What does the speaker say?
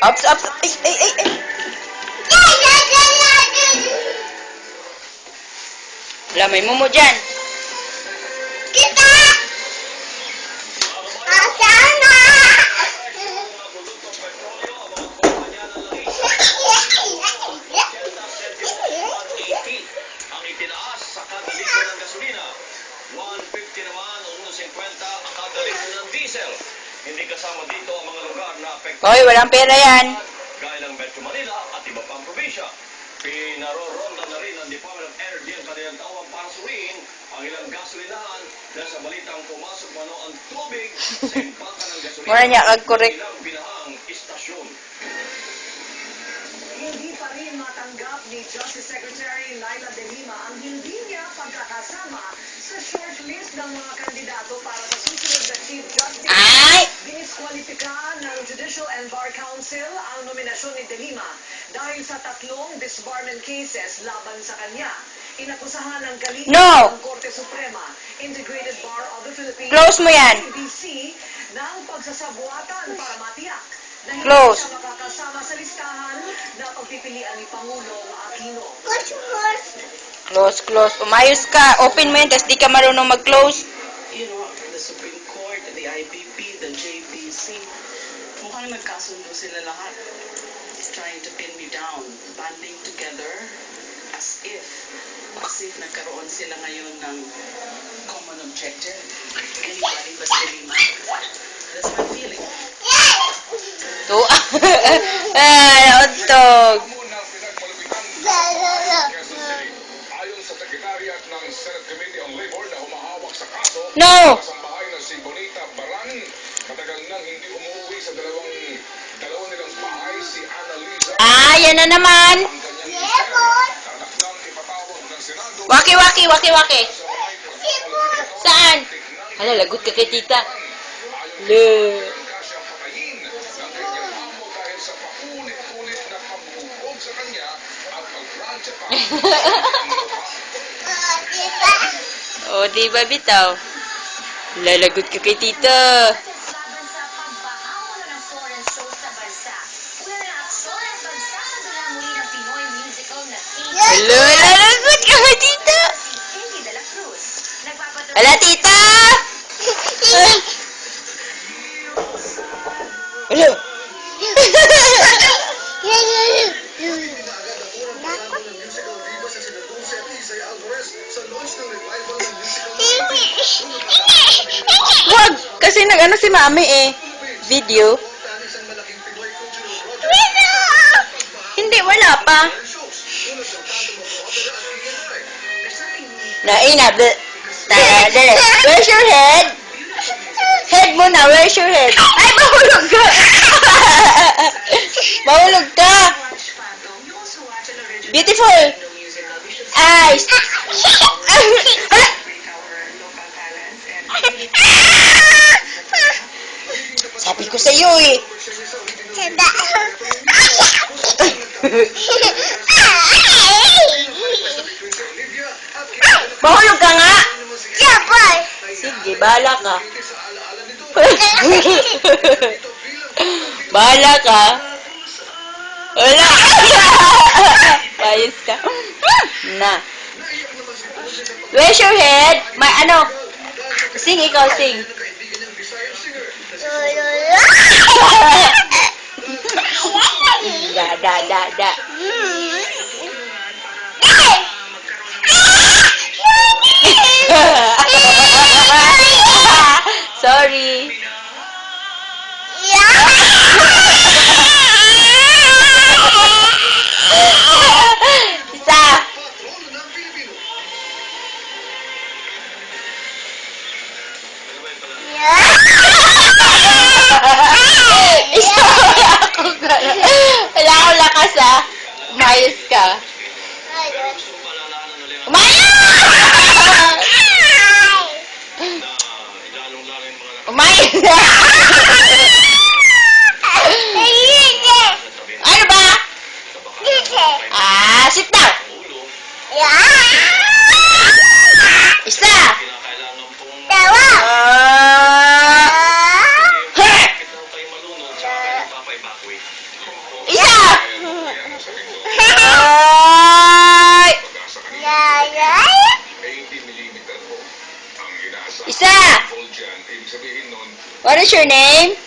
Ups, ups. Ay. Wala, may mumo dyan. Kita! Asana! Ang itinaas sa kada litro ng gasolina. 150 naman o 150 ang kada litro ng diesel. Hindi kasama dito ang mga lugar na apektado. Hoy, walang pera yan. Gaya ng Metro Manila at iba pang probinsya. Pinaroronda na rin ng Department of Energy ang kanilang tawang para suriin ang ilang gasolinahan na sa balitang pumasok mano ang tubig sa impakan ng gasolina. Mura niya kag-correct. Ilang binahang istasyon. Hindi pa rin matanggap ni Justice Secretary Laila De Lima ang hindi niya pagkakasama sa shortlist ng mga kandidato para sa susunod na Chief Justice. Ay! Diniskwalipika ng Judicial and Bar Council ang nominasyon ni De Lima dahil sa 3 disbarment cases laban sa kanya. Inakusahan ng kalihim No! ng Korte Suprema, Integrated Bar of the Philippines, Close mo yan. IBC, ng pagsasabuatan para matiyak na hindi Close. siya makakasama sa listahan na pagpipilian ni Pangulong Aquino. Close. Umayos ka. Open mo yan, tas di ka marunong mag-close. You know, the Supreme Court, the IBP, the JBC, mukhang nagkasundo sila lahat. Trying to pin me down, banding together as if nagkaroon sila ngayon ng common objective. Anybody but Lima. That's my feeling. To. Nautog. Ayon sa Secretariat ng Senate Committee on Labor na humahawak sa kaso, No! kasambahay na si Bonita Baran, matagal nang hindi umuwi sa dalawa nilang bahay, si Annalisa. Yan na naman. Ang kanyang mister, tatakdang ipatawag ng Senado Waki. sa may pagkakalitan. Saan? Hala, lagot ka kay tita. Le. Hanggang siya patayin ng kanyang amo dahil sa paulit-ulit na pambubog sa kanya at pagpransya pa. O, di ba bitaw? Lalagot ka kay tita. Laban sa pagbahamulo ng foreign shows sa bansa. Una na aksyon at pagsasadula muli ng Pinoy musical na theme. Hello, lalagot ka kay tita. Si Cindy de la Cruz. Nagpapatuloy. Hala, tita! Hello. Wag! Kasi nag-ano si mami eh. Video. Hindi, wala pa. Where's your head? Head mo na, where's your head? Ay, mahulog ka! Mahulog ka! Beautiful! Eyes! Sabi ko sa iyo eh. Mahulog ka nga! Sige, bahala ka. Bahala ka. Wala. Ayos ka. Na. Where's your head? May ano? Sing, ikaw sing. Da. Sorry. Isa. Isa. Wala akong lakas ah. Umayos ka. Umayos! Umayos! your name?